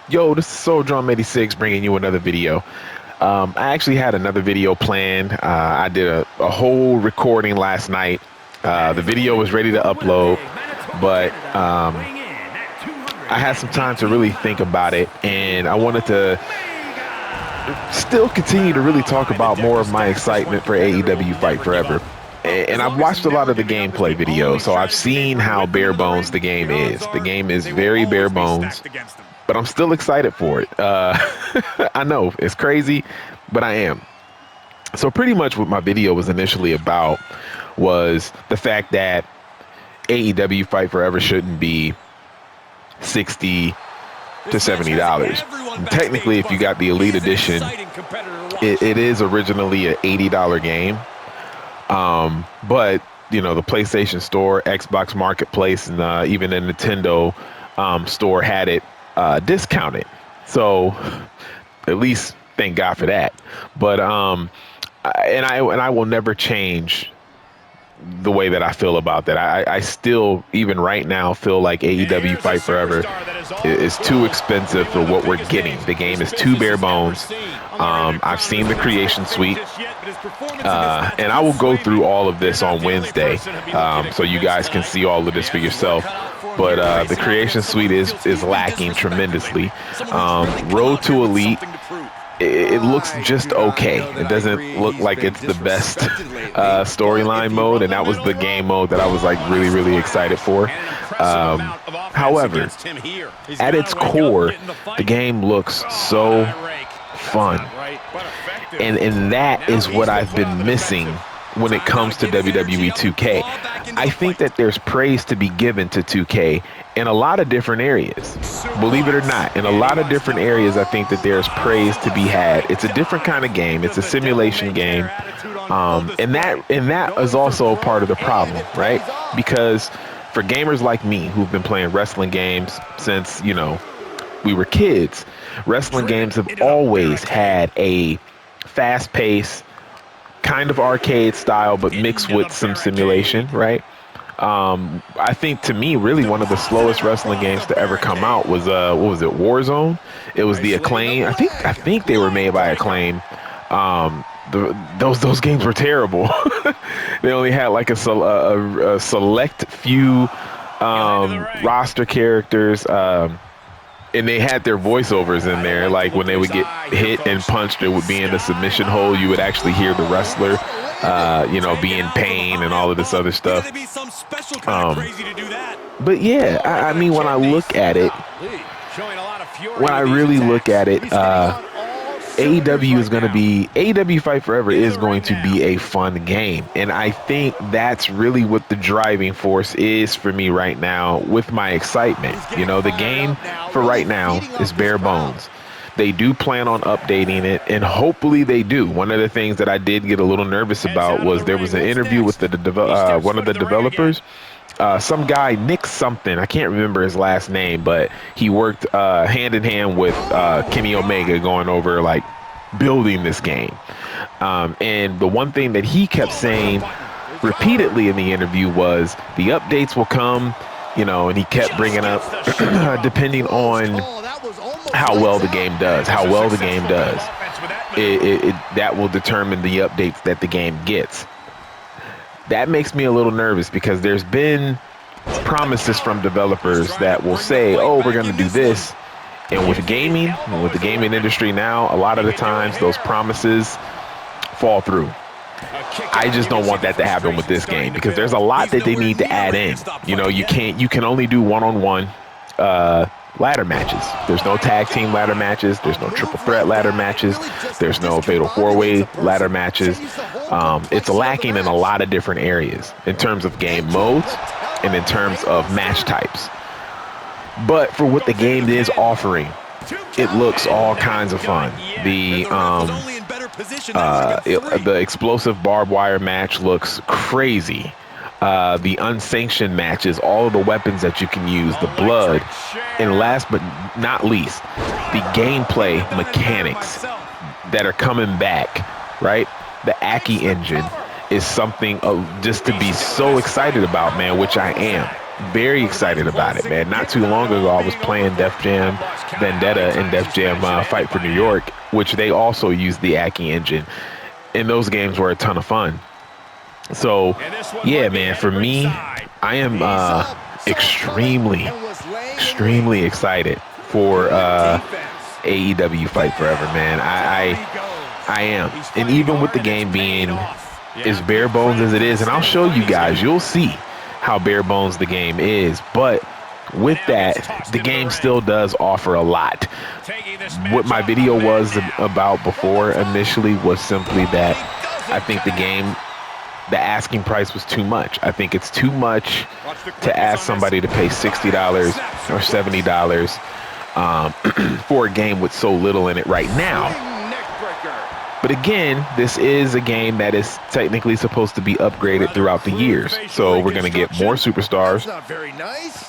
Yo, this is Soul Drum 86 bringing you another video. I actually had another video planned. I did a whole recording last night. The video was ready to upload, but I had some time to really think about it, and I wanted to still continue to really talk about more of my excitement for AEW Fight Forever. And I've watched a lot of the gameplay videos, so I've seen how bare bones the game is. The game is very bare bones, but I'm still excited for it. I know it's crazy, but I am. So pretty much what my video was initially about was the fact that AEW Fight Forever shouldn't be 60 to $70. Technically, if you got the Elite Edition, it is originally an $80 game. But you know, the PlayStation Store, Xbox Marketplace, and even the Nintendo store had it discounted. So at least thank God for that. But I will never change the way that I feel about that. I still, even right now, feel like AEW Fight Forever is too expensive for what we're getting. The game is too bare bones. I've seen the Creation Suite, and I will go through all of this on Wednesday, so you guys can see all of this for yourself. But the Creation Suite is lacking tremendously. Road to Elite, it looks just okay. It doesn't look like it's the best storyline mode, and that was the game mode that I was like really excited for. However, at its core, the game looks so fun, and that is what I've been missing when it comes to WWE 2K. I think that there's praise to be given to 2K in a lot of different areas. Believe it or not, in a lot of different areas, I think that there's praise to be had. It's a different kind of game. It's a simulation game. And that is also part of the problem, right? Because for gamers like me who've been playing wrestling games since, you know, we were kids, wrestling games have always had a fast pace, kind of arcade style, but mixed with some simulation, right? I think, to me, really one of the slowest wrestling games to ever come out was what was it, Warzone? It was the Acclaim. I think they were made by Acclaim. Those games were terrible. They only had like a select few roster characters, and they had their voiceovers in there. Like when they would get hit and punched, it would be in the submission hold. You would actually hear the wrestler, you know, be in pain and all of this other stuff. But yeah, I mean, when I look at it, when I really look at it, AEW Fight Forever is going to be a fun game. And I think that's really what the driving force is for me right now with my excitement. You know, the game for right now is bare bones. They do plan on updating it, and hopefully they do. One of the things that I did get a little nervous about was there was an interview with one of the developers. Some guy, Nick something, I can't remember his last name, but he worked hand in hand with Kenny Omega going over like building this game. And the one thing that he kept saying repeatedly in the interview was the updates will come, you know, and he kept bringing up depending on how well the game does, that will determine the updates that the game gets. That makes me a little nervous because there's been promises from developers that will say, oh, we're going to do this. And with gaming, with the gaming industry now, a lot of the times those promises fall through. I just don't want that to happen with this game because there's a lot that they need to add in. You know, you can only do one-on-one ladder matches. There's no tag team ladder matches. There's no triple threat ladder matches. There's no fatal four-way ladder matches. It's lacking in a lot of different areas in terms of game modes and in terms of match types. But for what the game is offering, it looks all kinds of fun. The explosive barbed wire match looks crazy. The unsanctioned matches, all of the weapons that you can use, the blood, and last but not least, the gameplay mechanics that are coming back, right? The Aki engine is something just to be so excited about, man, which I am very excited about it, man. Not too long ago, I was playing Def Jam Vendetta and Def Jam Fight for New York, which they also used the Aki engine. And those games were a ton of fun. So, yeah, man, for me, I am extremely excited for AEW Fight Forever, man. I am. And even with the game being as bare bones as it is, and I'll show you guys, you'll see how bare bones the game is. But with that, the game still does offer a lot. What my video was about before initially was simply that I think the asking price was too much. I think it's too much to ask somebody to pay $60 or $70 for a game with so little in it right now. But again, this is a game that is technically supposed to be upgraded throughout the years. So we're going to get more superstars.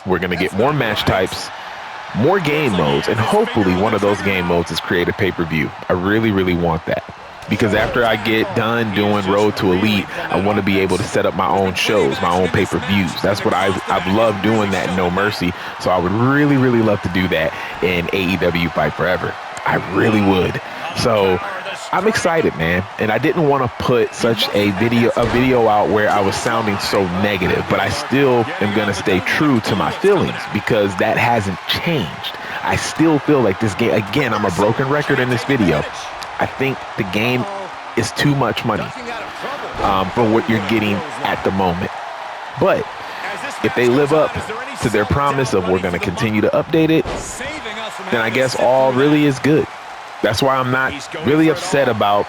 We're going to get more match types, more game modes, and hopefully one of those game modes is create a pay-per-view. I really, really want that. Because after I get done doing Road to Elite, I want to be able to set up my own shows, my own pay-per-views. That's what I've loved doing that in No Mercy. So I would really, really love to do that in AEW Fight Forever. I really would. So I'm excited, man. And I didn't want to put such a video out where I was sounding so negative, but I still am going to stay true to my feelings because that hasn't changed. I still feel like this game, again, I'm a broken record in this video. I think the game is too much money for what you're getting at the moment. But if they live up to their promise of we're going to continue to update it, then I guess all really is good. That's why I'm not really upset about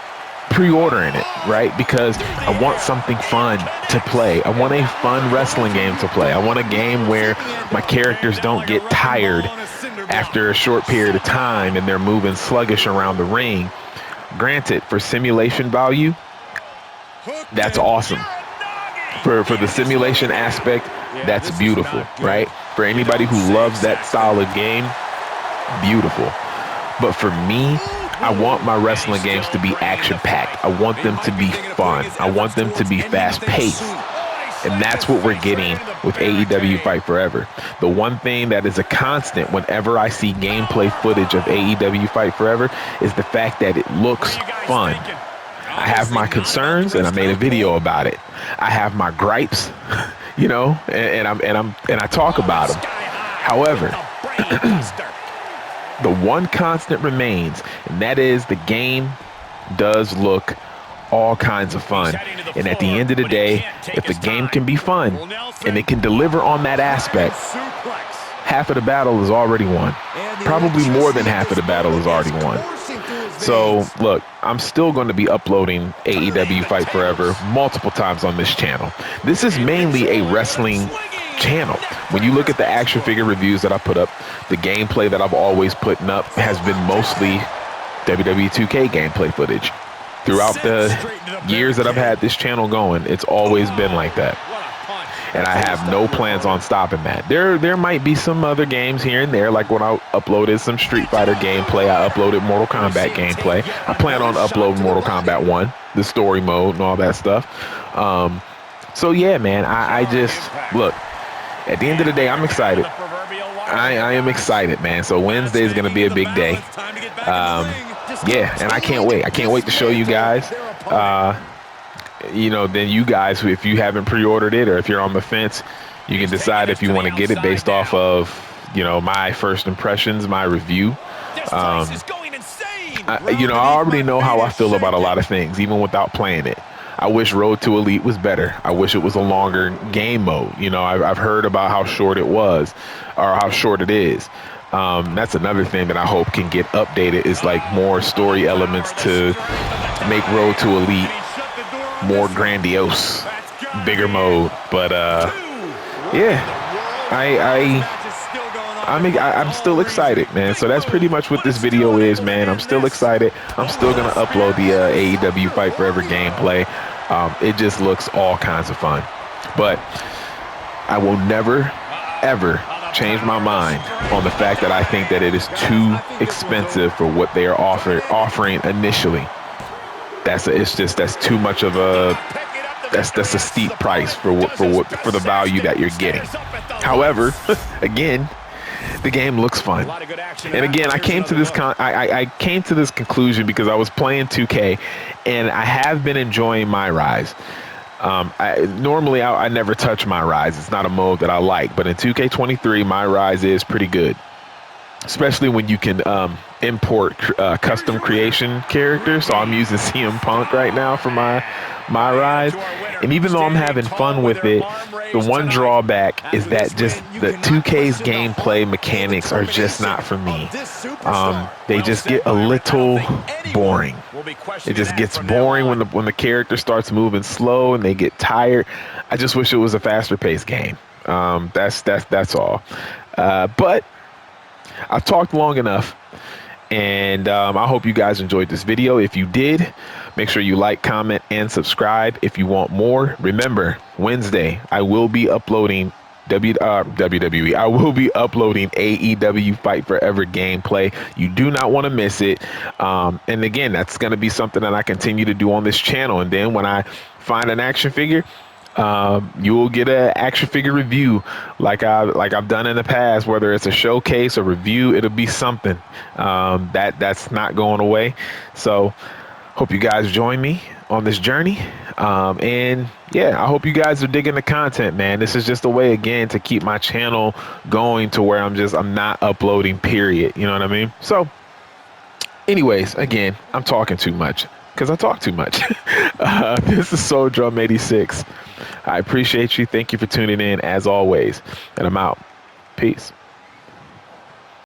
pre-ordering it, right? Because I want something fun to play. I want a fun wrestling game to play. I want a game where my characters don't get tired after a short period of time and they're moving sluggish around the ring. Granted, for simulation value, that's awesome. For the simulation aspect, that's beautiful, right? For anybody who loves that style of game, beautiful. But for me, I want my wrestling games to be action-packed. I want them to be fun. I want them to be fast-paced. And that's what we're getting with AEW Fight Forever. The one thing that is a constant whenever I see gameplay footage of AEW Fight Forever is the fact that it looks fun. I have my concerns, and I made a video about it. I have my gripes, you know, and I talk about them. However, the one constant remains, and that is the game does look all kinds of fun. And at the end of the day, if the game can be fun and it can deliver on that aspect, half of the battle is already won. Probably more than half of the battle is already won. So look, I'm still going to be uploading AEW Fight Forever multiple times on this channel. This is mainly a wrestling channel. When you look at the action figure reviews that I put up, the gameplay that I've always putting up has been mostly WWE 2K gameplay footage. Throughout the years that I've had this channel going, it's always been like that. And I have no plans on stopping that. There might be some other games here and there, like when I uploaded some Street Fighter gameplay, I uploaded Mortal Kombat gameplay. I plan on uploading Mortal Kombat 1, the story mode and all that stuff. So yeah, man, I just, look, at the end of the day, I'm excited. I am excited, man. So Wednesday is going to be a big day. Yeah, and I can't wait. I can't wait to show you guys. You know, then you guys, if you haven't pre-ordered it or if you're on the fence, you can decide if you want to get it based off of, you know, my first impressions, my review. You know, I already know how I feel about a lot of things, even without playing it. I wish Road to Elite was better. I wish it was a longer game mode. You know, I've heard about how short it was or how short it is. That's another thing that I hope can get updated is like more story elements to make Road to Elite more grandiose, bigger mode. But yeah, I'm still excited, man. So that's pretty much what this video is, man. I'm still excited. I'm still gonna upload the AEW Fight Forever gameplay. It just looks all kinds of fun. But I will never, ever change my mind on the fact that I think that it is too expensive for what they are offering initially. That's too much of a that's a steep price for the value that you're getting. However, again, the game looks fun. And again, I came to this I came to this conclusion because I was playing 2K, and I have been enjoying my rise. Normally I never touch my rise. It's not a mode that I like, but in 2K23, my rise is pretty good, especially when you can import custom creation characters. So I'm using CM Punk right now for my rise, and even though I'm having fun with it, the one drawback is that just the 2K's gameplay mechanics are just not for me. They just get a little boring. It just gets boring when the character starts moving slow and they get tired. I just wish it was a faster paced game. That's all. But I've talked long enough, and I hope you guys enjoyed this video. If you did, make sure you like, comment, and subscribe if you want more. Remember, Wednesday, I will be uploading WWE. I will be uploading AEW Fight Forever gameplay. You do not want to miss it. And again, that's going to be something that I continue to do on this channel. And then when I find an action figure, you will get an action figure review like I've done in the past. Whether it's a showcase or review, it'll be something. That's not going away. So hope you guys join me on this journey. And yeah, I hope you guys are digging the content, man. This is just a way, again, to keep my channel going to where I'm not uploading, period. You know what I mean? So anyways, again, I'm talking too much because I talk too much. This is Soul Drum 86. I appreciate you. Thank you for tuning in as always. And I'm out. Peace.